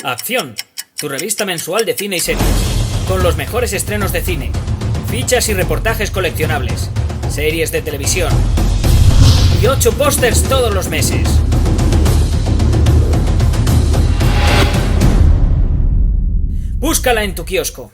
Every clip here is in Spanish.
Acción, tu revista mensual de cine y series, con los mejores estrenos de cine, fichas y reportajes coleccionables, series de televisión y 8 pósters todos los meses. Búscala en tu kiosco.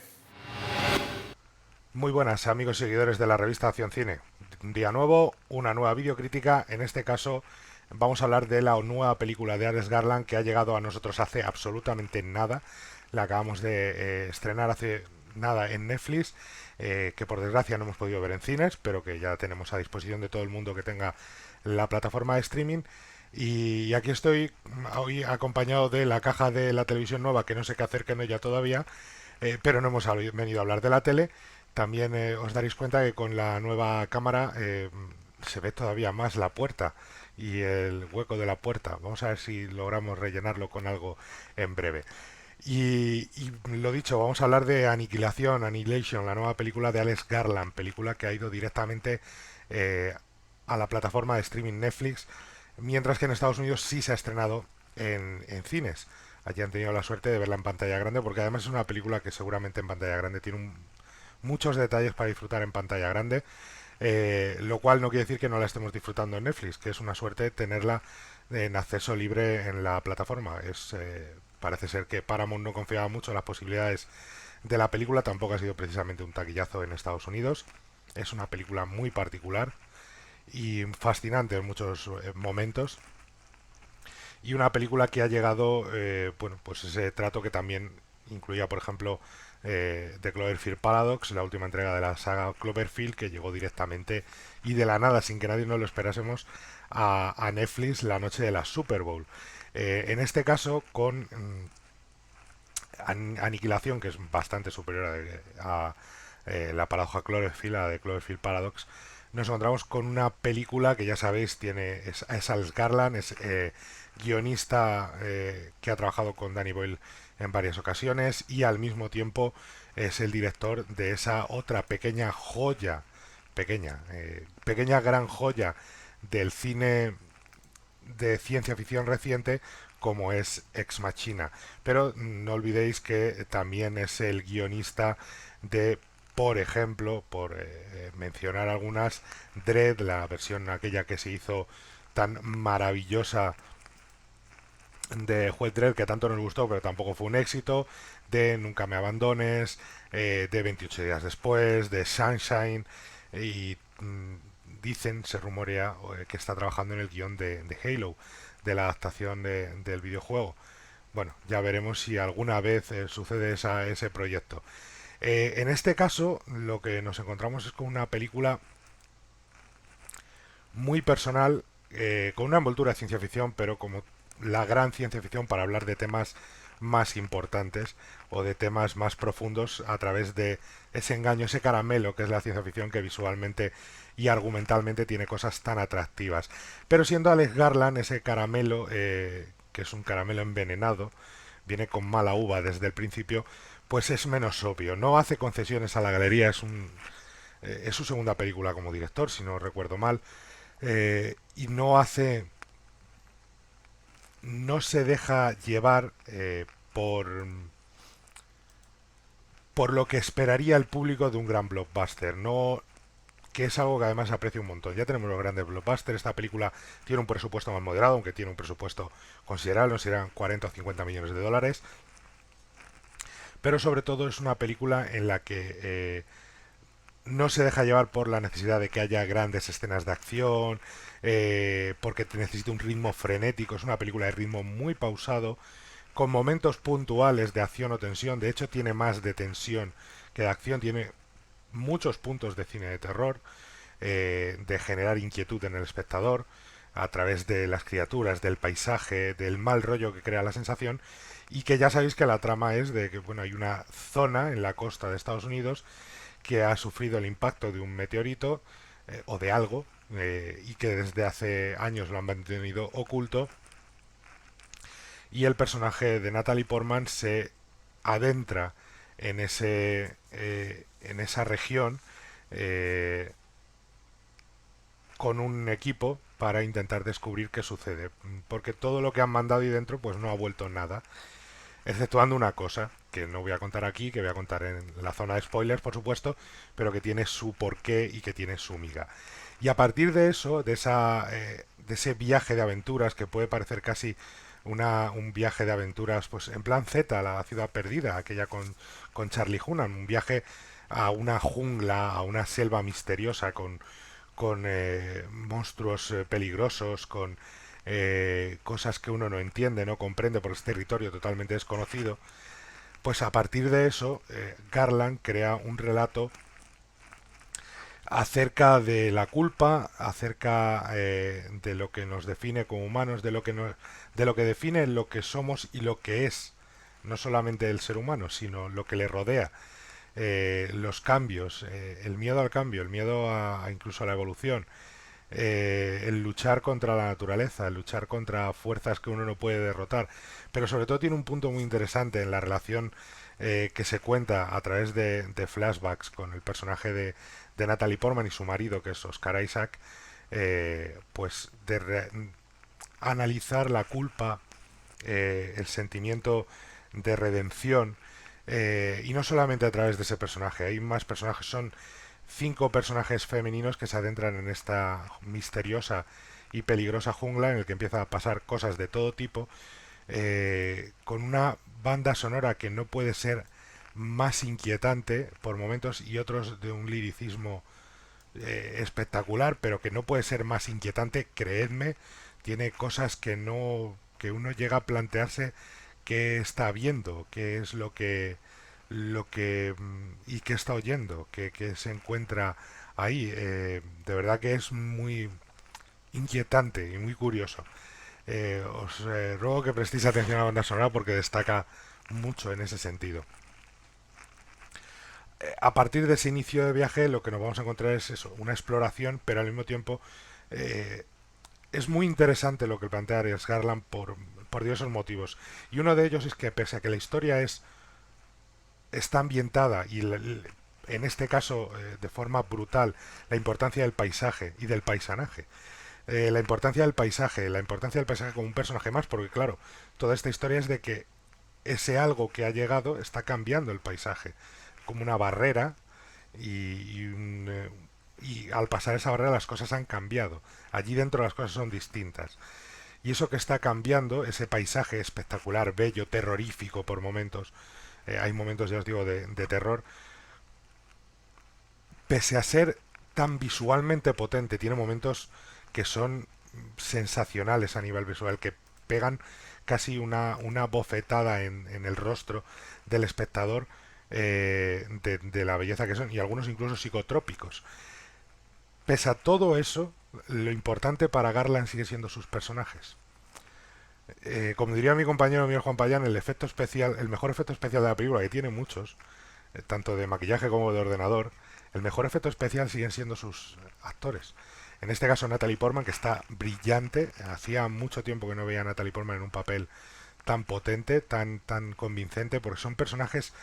Muy buenas amigos y seguidores de la revista Acción Cine. Un día nuevo, una nueva videocrítica. En este caso vamos a hablar de la nueva película de Alex Garland que ha llegado a nosotros hace absolutamente nada. La acabamos de estrenar hace nada en Netflix, que por desgracia no hemos podido ver en cines, pero que ya tenemos a disposición de todo el mundo que tenga la plataforma de streaming. Y aquí estoy hoy acompañado de la caja de la televisión nueva, que no sé qué hacer con ella todavía, pero no hemos venido a hablar de la tele. También os daréis cuenta que con la nueva cámara se ve todavía más la puerta y el hueco de la puerta. Vamos a ver si logramos rellenarlo con algo en breve. Y lo dicho, vamos a hablar de Aniquilación, Annihilation, la nueva película de Alex Garland, película que ha ido directamente eh, a la plataforma de streaming Netflix, mientras que en Estados Unidos sí se ha estrenado en cines. Allí han tenido la suerte de verla en pantalla grande, porque además es una película que seguramente en pantalla grande tiene muchos detalles para disfrutar en pantalla grande, lo cual no quiere decir que no la estemos disfrutando en Netflix, que es una suerte tenerla en acceso libre en la plataforma. Parece ser que Paramount no confiaba mucho en las posibilidades de la película, tampoco ha sido precisamente un taquillazo en Estados Unidos. Es una película muy particular y fascinante en muchos momentos, y una película que ha llegado, bueno, pues ese trato que también incluía, por ejemplo, The Cloverfield Paradox, la última entrega de la saga Cloverfield, que llegó directamente y de la nada, sin que nadie nos lo esperásemos, a Netflix la noche de la Super Bowl. En este caso, con Aniquilación, que es bastante superior a la paradoja Cloverfield, a de Cloverfield Paradox, nos encontramos con una película que ya sabéis es Alex Garland, es guionista que ha trabajado con Danny Boyle en varias ocasiones, y al mismo tiempo es el director de esa otra pequeña joya, pequeña gran joya del cine de ciencia ficción reciente, como es Ex Machina. Pero no olvidéis que también es el guionista de, por ejemplo, por mencionar algunas, Dredd, la versión aquella que se hizo tan maravillosa de Juez Dredd, que tanto nos gustó pero tampoco fue un éxito, de Nunca me abandones, de 28 días después, de Sunshine, y dicen, se rumorea que está trabajando en el guión de Halo, de la adaptación del videojuego. Bueno, ya veremos si alguna vez sucede ese proyecto. En este caso, lo que nos encontramos es con una película muy personal, con una envoltura de ciencia ficción, pero como la gran ciencia ficción para hablar de temas más importantes o de temas más profundos a través de ese engaño, ese caramelo que es la ciencia ficción, que visualmente y argumentalmente tiene cosas tan atractivas. Pero siendo Alex Garland ese caramelo, que es un caramelo envenenado, viene con mala uva desde el principio, pues es menos obvio. No hace concesiones a la galería, es su segunda película como director, si no recuerdo mal, y no se deja llevar por lo que esperaría el público de un gran blockbuster, no, que es algo que además aprecio un montón. Ya tenemos los grandes blockbusters, esta película tiene un presupuesto más moderado, aunque tiene un presupuesto considerable, no serán 40 o 50 millones de dólares, pero sobre todo es una película en la que no se deja llevar por la necesidad de que haya grandes escenas de acción, porque necesita un ritmo frenético. Es una película de ritmo muy pausado, con momentos puntuales de acción o tensión. De hecho, tiene más de tensión que de acción. Tiene muchos puntos de cine de terror, de generar inquietud en el espectador a través de las criaturas, del paisaje, del mal rollo que crea la sensación, y que ya sabéis que la trama es de que, bueno, hay una zona en la costa de Estados Unidos que ha sufrido el impacto de un meteorito, o de algo, y que desde hace años lo han mantenido oculto, y el personaje de Natalie Portman se adentra en esa región, eh, con un equipo para intentar descubrir qué sucede, porque todo lo que han mandado ahí dentro pues no ha vuelto nada, exceptuando una cosa que no voy a contar aquí, que voy a contar en la zona de spoilers, por supuesto, pero que tiene su porqué y que tiene su miga. Y a partir de eso, de ese viaje de aventuras que puede parecer casi un viaje de aventuras, pues en plan Z, la ciudad perdida, aquella con Charlie Hunnam, un viaje a una jungla, a una selva misteriosa con monstruos peligrosos, con cosas que uno no entiende, no comprende porque es territorio totalmente desconocido. Pues a partir de eso, Garland crea un relato acerca de la culpa, acerca de lo que nos define como humanos, de lo que define lo que somos y lo que es, no solamente el ser humano, sino lo que le rodea, los cambios, el miedo al cambio, el miedo incluso a la evolución, el luchar contra la naturaleza, el luchar contra fuerzas que uno no puede derrotar, pero sobre todo tiene un punto muy interesante en la relación que se cuenta a través de flashbacks con el personaje de Natalie Portman y su marido, que es Oscar Isaac, pues analizar la culpa, el sentimiento de redención, y no solamente a través de ese personaje, hay más personajes, son 5 personajes femeninos que se adentran en esta misteriosa y peligrosa jungla en el que empieza a pasar cosas de todo tipo, con una banda sonora que no puede ser más inquietante por momentos y otros de un liricismo espectacular, pero que no puede ser más inquietante, creedme, tiene cosas que uno llega a plantearse qué está viendo, qué es lo que y qué está oyendo, que se encuentra ahí. De verdad que es muy inquietante y muy curioso. Os ruego que prestéis atención a la banda sonora porque destaca mucho en ese sentido. A partir de ese inicio de viaje lo que nos vamos a encontrar es eso, una exploración, pero al mismo tiempo eh, es muy interesante lo que plantea Arias Garland por diversos motivos. Y uno de ellos es que pese a que la historia está ambientada y en este caso de forma brutal la importancia del paisaje y del paisanaje, la importancia del paisaje como un personaje más, porque claro, toda esta historia es de que ese algo que ha llegado está cambiando el paisaje, como una barrera y al pasar esa barrera las cosas han cambiado. Allí dentro las cosas son distintas. Y eso que está cambiando, ese paisaje espectacular, bello, terrorífico por momentos, hay momentos, ya os digo, de terror, pese a ser tan visualmente potente, tiene momentos que son sensacionales a nivel visual, que pegan casi una bofetada en el rostro del espectador, de la belleza que son, y algunos incluso psicotrópicos. Pese a todo eso, lo importante para Garland sigue siendo sus personajes. Como diría mi compañero Miguel Juan Payán, el efecto especial, el mejor efecto especial de la película, que tiene muchos, tanto de maquillaje como de ordenador, el mejor efecto especial siguen siendo sus actores. En este caso Natalie Portman, que está brillante. Hacía mucho tiempo que no veía a Natalie Portman en un papel tan potente, tan convincente, porque son personajes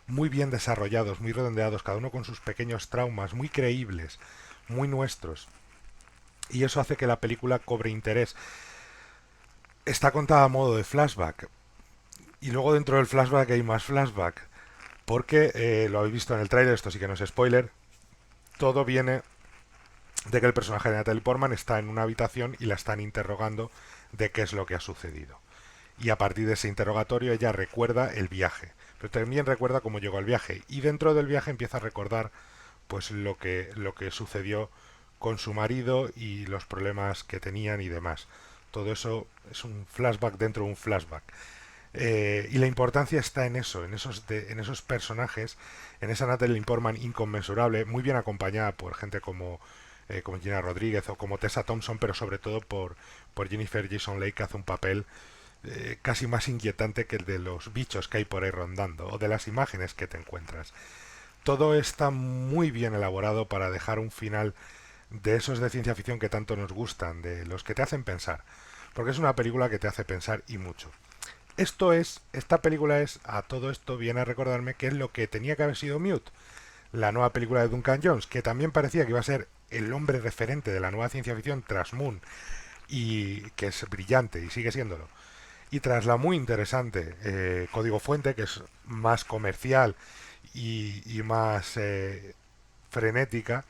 muy bien desarrollados, muy redondeados, cada uno con sus pequeños traumas, muy creíbles, muy nuestros. Y eso hace que la película cobre interés. Está contada a modo de flashback. Y luego dentro del flashback hay más flashback. Porque, lo habéis visto en el tráiler, esto sí que no es spoiler, todo viene de que el personaje de Natalie Portman está en una habitación y la están interrogando de qué es lo que ha sucedido. Y a partir de ese interrogatorio ella recuerda el viaje, pero también recuerda cómo llegó al viaje. Y dentro del viaje empieza a recordar pues lo que sucedió con su marido y los problemas que tenían y demás. Todo eso es un flashback dentro de un flashback. Y la importancia está en eso, en esos personajes, en esa Natalie Portman inconmensurable, muy bien acompañada por gente como Gina Rodríguez o como Tessa Thompson, pero sobre todo por Jennifer Jason Leigh, que hace un papel casi más inquietante que el de los bichos que hay por ahí rondando o de las imágenes que te encuentras. Todo está muy bien elaborado para dejar un final de esos de ciencia ficción que tanto nos gustan, de los que te hacen pensar, porque es una película que te hace pensar y mucho. Esta película a todo esto viene a recordarme que es lo que tenía que haber sido Mute, la nueva película de Duncan Jones, que también parecía que iba a ser el hombre referente de la nueva ciencia ficción tras Moon, y que es brillante y sigue siéndolo. Y tras la muy interesante Código Fuente, que es más comercial y más frenética,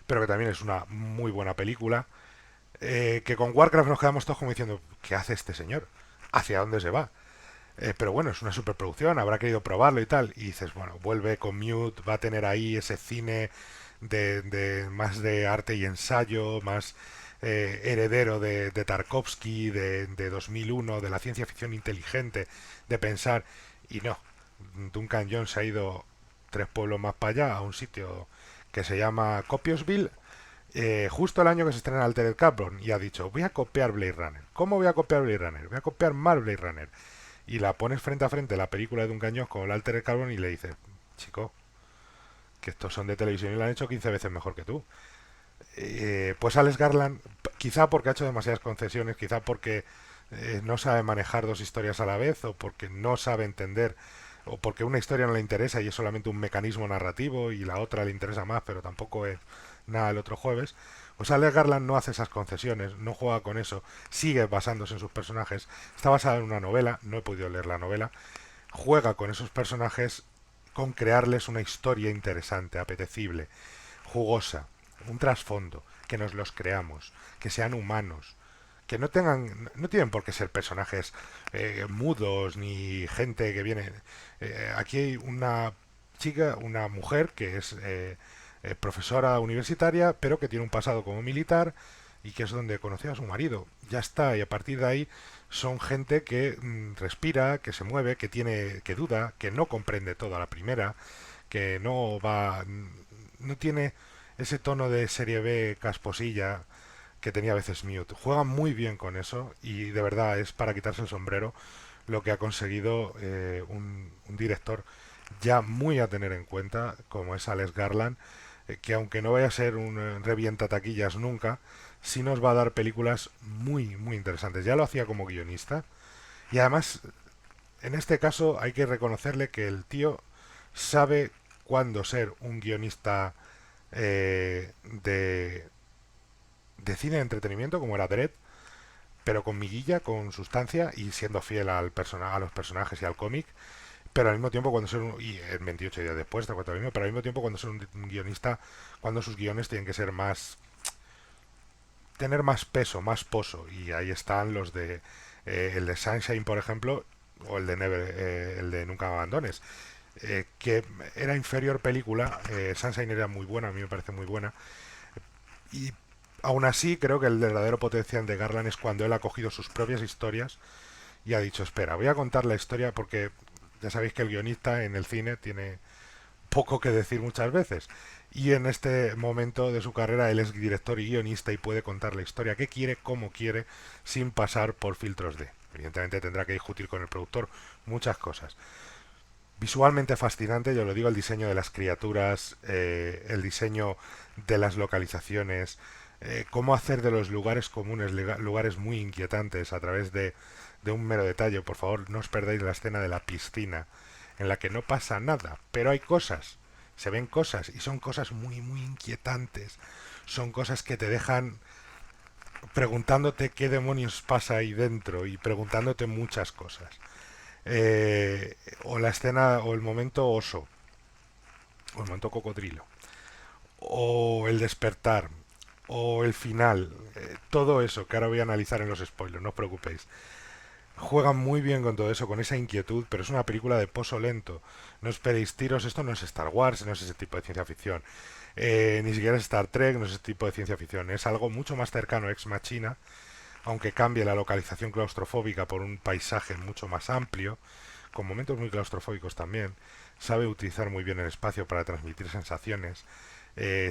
pero que también es una muy buena película, que con Warcraft nos quedamos todos como diciendo, ¿qué hace este señor? ¿Hacia dónde se va? Pero bueno, es una superproducción, habrá querido probarlo y tal. Y dices, bueno, vuelve con Mute, va a tener ahí ese cine de más de arte y ensayo, más heredero de Tarkovsky, de 2001, de la ciencia ficción inteligente, de pensar. Y no, Duncan Jones ha ido 3 pueblos más para allá, a un sitio que se llama Copiosville, justo el año que se estrena Altered Carbon, y ha dicho, voy a copiar Blade Runner. ¿Cómo voy a copiar Blade Runner? Voy a copiar más Blade Runner. Y la pones frente a frente la película de un cañón con el Altered Carbon y le dices, chico, que estos son de televisión y lo han hecho 15 veces mejor que tú. Pues Alex Garland, quizá porque ha hecho demasiadas concesiones, quizá porque no sabe manejar dos historias a la vez, o porque no sabe entender, o porque una historia no le interesa y es solamente un mecanismo narrativo y la otra le interesa más, pero tampoco es nada el otro jueves. Pues Alex Garland no hace esas concesiones, no juega con eso, sigue basándose en sus personajes. Está basada en una novela, no he podido leer la novela. Juega con esos personajes, con crearles una historia interesante, apetecible, jugosa, un trasfondo, que nos los creamos, que sean humanos, que no tengan, no tienen por qué ser personajes mudos ni gente que viene. Aquí hay una chica, una mujer que es profesora universitaria, pero que tiene un pasado como militar y que es donde conoció a su marido. Ya está, y a partir de ahí son gente que respira, que se mueve, que tiene, que duda, que no comprende todo a la primera, que no va, no tiene ese tono de serie B casposilla que tenía a veces Mute. Juegan muy bien con eso y de verdad es para quitarse el sombrero lo que ha conseguido un director ya muy a tener en cuenta, como es Alex Garland, que aunque no vaya a ser un revienta taquillas nunca, sí nos va a dar películas muy, muy interesantes. Ya lo hacía como guionista y además, en este caso hay que reconocerle que el tío sabe cuándo ser un guionista de cine de entretenimiento, como era Dredd, pero con miguilla, con sustancia y siendo fiel a los personajes y al cómic, pero al mismo tiempo cuando ser y 28 días después de cuatro mismo, pero al mismo tiempo cuando ser un guionista, cuando sus guiones tienen que ser más, tener más peso, más pozo, y ahí están los de el de Sunshine, por ejemplo, o el de el de Nunca me abandones, que era inferior película. Sunshine era muy buena, a mí me parece muy buena, y aún así creo que el verdadero potencial de Garland es cuando él ha cogido sus propias historias y ha dicho, espera, voy a contar la historia, porque ya sabéis que el guionista en el cine tiene poco que decir muchas veces. Y en este momento de su carrera él es director y guionista y puede contar la historia que quiere, como quiere, sin pasar por filtros de. Evidentemente tendrá que discutir con el productor muchas cosas. Visualmente fascinante, yo lo digo, el diseño de las criaturas, el diseño de las localizaciones, cómo hacer de los lugares comunes lugares muy inquietantes a través de un mero detalle. Por favor, no os perdáis la escena de la piscina, en la que no pasa nada, pero hay cosas, se ven cosas, y son cosas muy, muy inquietantes. Son cosas que te dejan preguntándote qué demonios pasa ahí dentro y preguntándote muchas cosas. O la escena, o el momento oso, o el momento cocodrilo, o el despertar, o el final, todo eso que ahora voy a analizar en los spoilers, no os preocupéis. Juegan muy bien con todo eso, con esa inquietud, pero es una película de pozo lento. No esperéis tiros, esto no es Star Wars, no es ese tipo de ciencia ficción. Ni siquiera es Star Trek, no es ese tipo de ciencia ficción. Es algo mucho más cercano a Ex Machina, aunque cambie la localización claustrofóbica por un paisaje mucho más amplio, con momentos muy claustrofóbicos también. Sabe utilizar muy bien el espacio para transmitir sensaciones,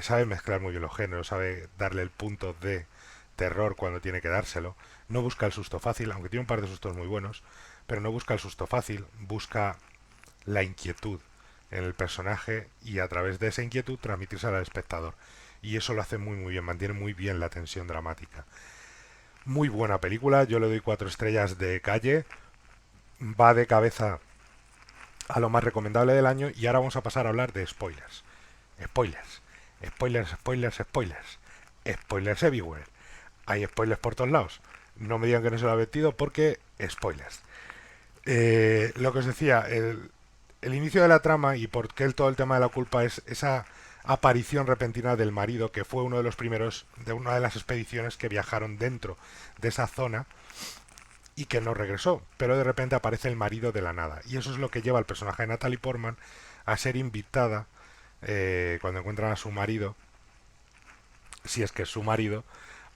sabe mezclar muy bien los géneros, sabe darle el punto de terror cuando tiene que dárselo. No busca el susto fácil, aunque tiene un par de sustos muy buenos, pero no busca el susto fácil, busca la inquietud en el personaje y a través de esa inquietud transmitirse al espectador. Y eso lo hace muy muy bien, mantiene muy bien la tensión dramática. Muy buena película, yo le doy 4 estrellas de calle, va de cabeza a lo más recomendable del año. Y ahora vamos a pasar a hablar de spoilers. Spoilers, spoilers, spoilers, spoilers. Spoilers everywhere. Hay spoilers por todos lados. No me digan que no se lo ha metido porque spoilers. Lo que os decía, el inicio de la trama y por qué todo el tema de la culpa es esa aparición repentina del marido, que fue uno de los primeros de una de las expediciones que viajaron dentro de esa zona y que no regresó, pero de repente aparece el marido de la nada. Y eso es lo que lleva al personaje de Natalie Portman a ser invitada, cuando encuentran a su marido, si es que es su marido,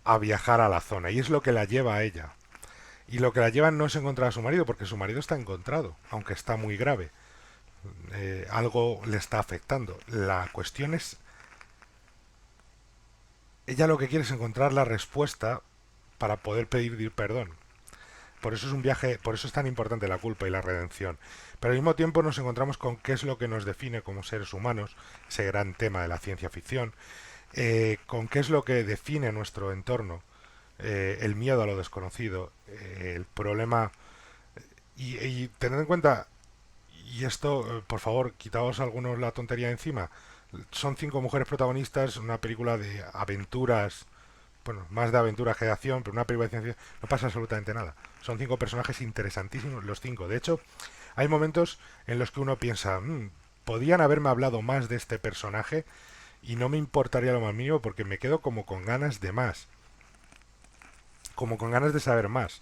a viajar a la zona. Y es lo que la lleva a ella. Y lo que la lleva no es encontrar a su marido, porque su marido está encontrado, aunque está muy grave. Algo le está afectando. La cuestión es, ella lo que quiere es encontrar la respuesta para poder pedir perdón. Por eso es un viaje, por eso es tan importante la culpa y la redención. Pero al mismo tiempo nos encontramos con qué es lo que nos define como seres humanos, ese gran tema de la ciencia ficción, con qué es lo que define nuestro entorno, el miedo a lo desconocido, el problema. Y tened en cuenta, y esto, por favor, quitaos algunos la tontería encima. Son 5 mujeres protagonistas, una película de aventuras, bueno, más de aventuras que de acción, pero una película de ciencia ficción, no pasa absolutamente nada. Son 5 personajes interesantísimos, los 5. De hecho, hay momentos en los que uno piensa, podían haberme hablado más de este personaje y no me importaría lo más mínimo porque me quedo como con ganas de más, como con ganas de saber más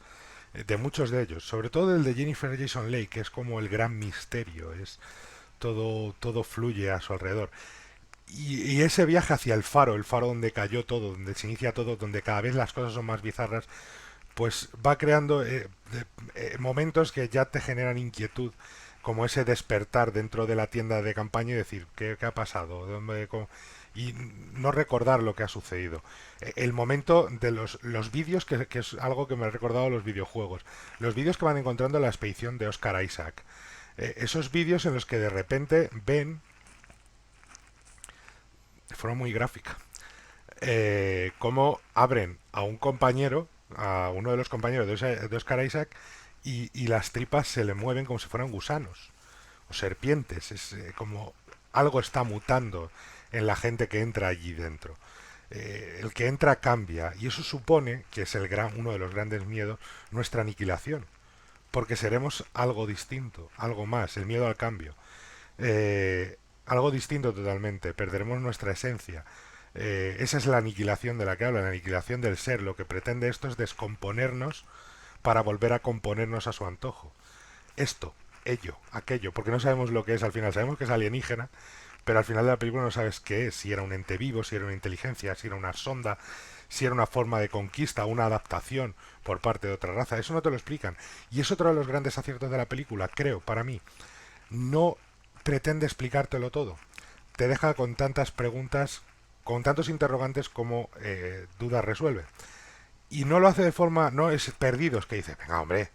de muchos de ellos, sobre todo el de Jennifer Jason Leigh, que es como el gran misterio, es todo fluye a su alrededor. Y ese viaje hacia el faro donde cayó todo, donde se inicia todo, donde cada vez las cosas son más bizarras, pues va creando momentos que ya te generan inquietud, como ese despertar dentro de la tienda de campaña y decir, ¿qué ha pasado? Y no recordar lo que ha sucedido. El momento de los vídeos, que es algo que me ha recordado a los videojuegos. Los vídeos que van encontrando en la expedición de Oscar Isaac. Esos vídeos en los que de repente ven, de forma muy gráfica, cómo abren a un compañero, a uno de los compañeros de Oscar Isaac, y las tripas se le mueven como si fueran gusanos o serpientes. Es como algo está mutando en la gente que entra allí dentro. El que entra cambia y eso supone que es uno de los grandes miedos, nuestra aniquilación, porque seremos algo distinto, algo más, el miedo al cambio, algo distinto totalmente, perderemos nuestra esencia. Esa es la aniquilación de la que habla, la aniquilación del ser. Lo que pretende esto es descomponernos para volver a componernos a su antojo. Esto, ello, aquello, porque no sabemos lo que es al final. Sabemos que es alienígena, pero al final de la película no sabes qué es, si era un ente vivo, si era una inteligencia, si era una sonda, si era una forma de conquista, una adaptación por parte de otra raza. Eso no te lo explican. Y es otro de los grandes aciertos de la película, creo, para mí. No pretende explicártelo todo. Te deja con tantas preguntas, con tantos interrogantes como dudas resuelve. Y no lo hace de forma, no es perdidos que dice, venga hombre,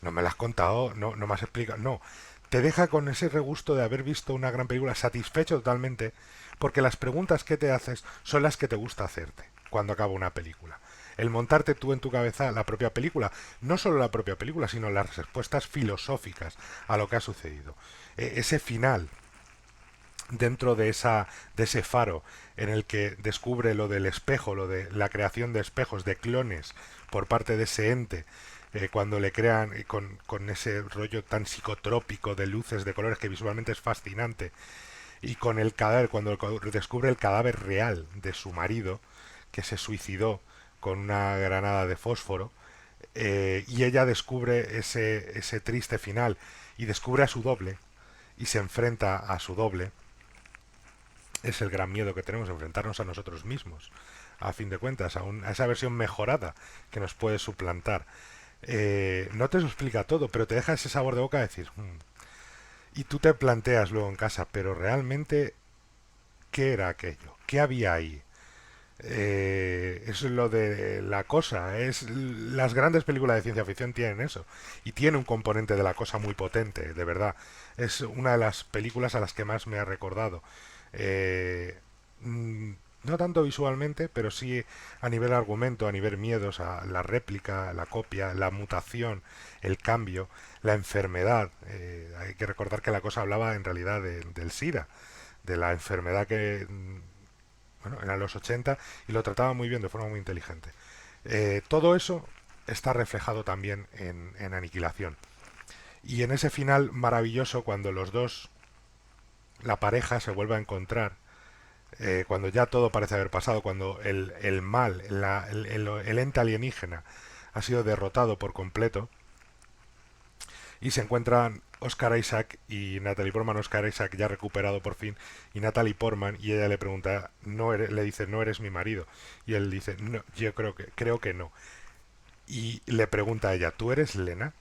no me lo has contado, no me has explicado, no. Te deja con ese regusto de haber visto una gran película, satisfecho totalmente, porque las preguntas que te haces son las que te gusta hacerte cuando acaba una película. El montarte tú en tu cabeza la propia película, no solo la propia película, sino las respuestas filosóficas a lo que ha sucedido. Ese final dentro de ese faro en el que descubre lo del espejo, lo de la creación de espejos, de clones por parte de ese ente, cuando le crean con ese rollo tan psicotrópico de luces, de colores, que visualmente es fascinante, y con el cadáver, cuando descubre el cadáver real de su marido, que se suicidó con una granada de fósforo, y ella descubre ese triste final, y descubre a su doble, y se enfrenta a su doble. Es el gran miedo que tenemos, enfrentarnos a nosotros mismos, a fin de cuentas, a esa versión mejorada que nos puede suplantar. No te lo explica todo, pero te deja ese sabor de boca de decir, y tú te planteas luego en casa, pero realmente, ¿qué era aquello? ¿Qué había ahí? Es lo de la cosa. Las grandes películas de ciencia ficción tienen eso. Y tiene un componente de la cosa muy potente, de verdad. Es una de las películas a las que más me ha recordado. Eh, no tanto visualmente, pero sí a nivel argumento, a nivel miedos, a la réplica, la copia, la mutación, el cambio, la enfermedad. Hay que recordar que la cosa hablaba en realidad del SIDA, de la enfermedad que, bueno, eran los 80 y lo trataba muy bien, de forma muy inteligente. Todo eso está reflejado también en Aniquilación. Y en ese final maravilloso, cuando los dos, la pareja, se vuelve a encontrar, cuando ya todo parece haber pasado, cuando el mal, el ente alienígena ha sido derrotado por completo, y se encuentran Oscar Isaac y Natalie Portman. Oscar Isaac ya recuperado por fin, y Natalie Portman, y ella le pregunta, le dice, no eres mi marido, y él dice, no, yo creo que no, y le pregunta a ella, ¿tú eres Lena?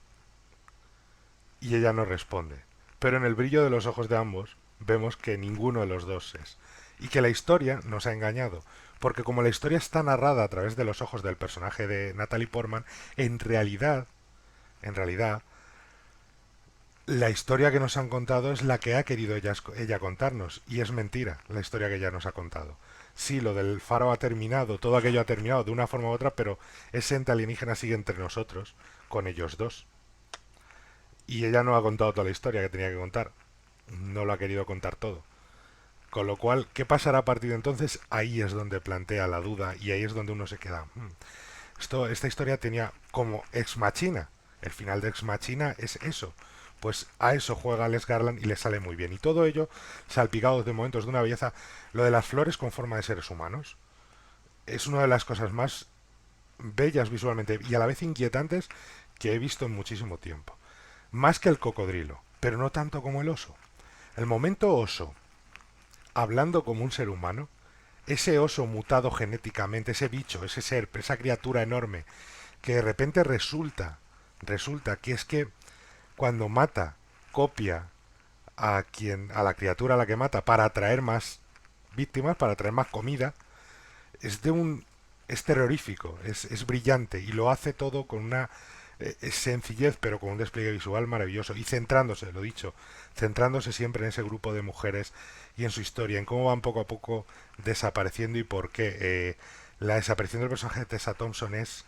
Y ella no responde, pero en el brillo de los ojos de ambos vemos que ninguno de los dos es, y que la historia nos ha engañado, porque como la historia está narrada a través de los ojos del personaje de Natalie Portman, en realidad, la historia que nos han contado es la que ha querido ella contarnos, y es mentira la historia que ella nos ha contado. Sí, lo del faro ha terminado, todo aquello ha terminado de una forma u otra, pero ese ente alienígena sigue entre nosotros, con ellos dos. Y ella no ha contado toda la historia que tenía que contar, no lo ha querido contar todo. Con lo cual, ¿qué pasará a partir de entonces? Ahí es donde plantea la duda, y ahí es donde uno se queda. Esta historia tenía como Ex Machina. El final de Ex Machina es eso. Pues a eso juega Les Garland y le sale muy bien. Y todo ello salpicado de momentos de una belleza. Lo de las flores con forma de seres humanos es una de las cosas más bellas visualmente y a la vez inquietantes que he visto en muchísimo tiempo. Más que el cocodrilo, pero no tanto como el oso. El momento oso, hablando como un ser humano, ese oso mutado genéticamente, ese bicho, ese ser, esa criatura enorme, que de repente resulta que es que cuando mata, copia a la criatura a la que mata para atraer más víctimas, para atraer más comida, es terrorífico, es brillante, y lo hace todo con una sencillez, pero con un despliegue visual maravilloso, y centrándose, lo dicho, centrándose siempre en ese grupo de mujeres y en su historia, en cómo van poco a poco desapareciendo y por qué. La desaparición del personaje de Tessa Thompson es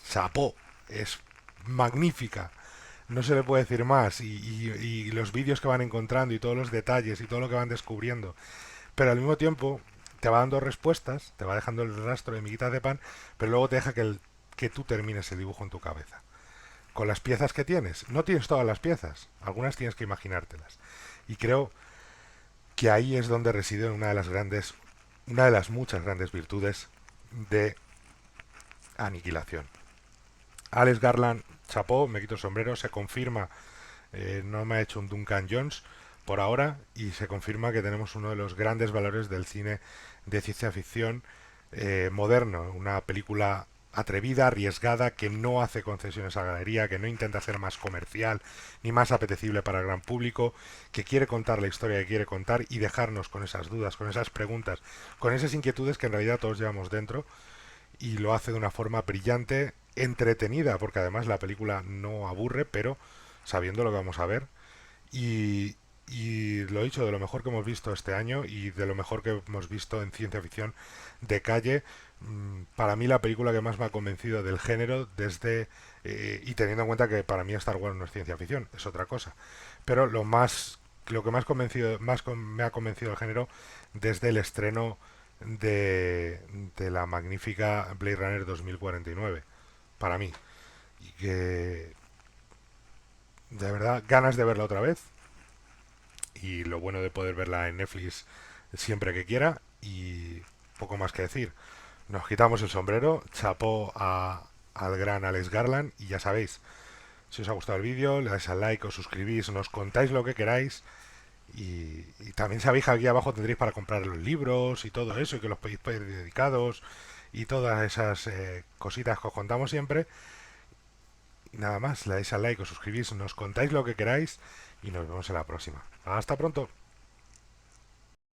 chapó, es magnífica, no se le puede decir más, y los vídeos que van encontrando y todos los detalles y todo lo que van descubriendo, pero al mismo tiempo te va dando respuestas, te va dejando el rastro de miguitas de pan, pero luego te deja que tú termines el dibujo en tu cabeza. Con las piezas que tienes, no tienes todas las piezas, algunas tienes que imaginártelas. Y creo que ahí es donde reside una de las muchas grandes virtudes de Aniquilación. Alex Garland, chapó, me quito el sombrero, se confirma, no me ha hecho un Duncan Jones por ahora, y se confirma que tenemos uno de los grandes valores del cine de ciencia ficción moderno, una película atrevida, arriesgada, que no hace concesiones a la galería, que no intenta ser más comercial ni más apetecible para el gran público, que quiere contar la historia que quiere contar y dejarnos con esas dudas, con esas preguntas, con esas inquietudes que en realidad todos llevamos dentro, y lo hace de una forma brillante, entretenida, porque además la película no aburre, pero sabiendo lo que vamos a ver, y lo he dicho, de lo mejor que hemos visto este año y de lo mejor que hemos visto en ciencia ficción de calle. Para mí la película que más me ha convencido del género y teniendo en cuenta que para mí Star Wars no es ciencia ficción, es otra cosa, pero lo que me ha convencido del género desde el estreno de la magnífica Blade Runner 2049, para mí, y que de verdad ganas de verla otra vez, y lo bueno de poder verla en Netflix siempre que quiera, y poco más que decir. Nos quitamos el sombrero, chapó al gran Alex Garland, y ya sabéis, si os ha gustado el vídeo, le dais al like, os suscribís, nos contáis lo que queráis, y también sabéis que aquí abajo tendréis para comprar los libros y todo eso, y que los podéis pedir dedicados, y todas esas cositas que os contamos siempre. Y nada más, le dais al like, os suscribís, nos contáis lo que queráis, y nos vemos en la próxima. Hasta pronto.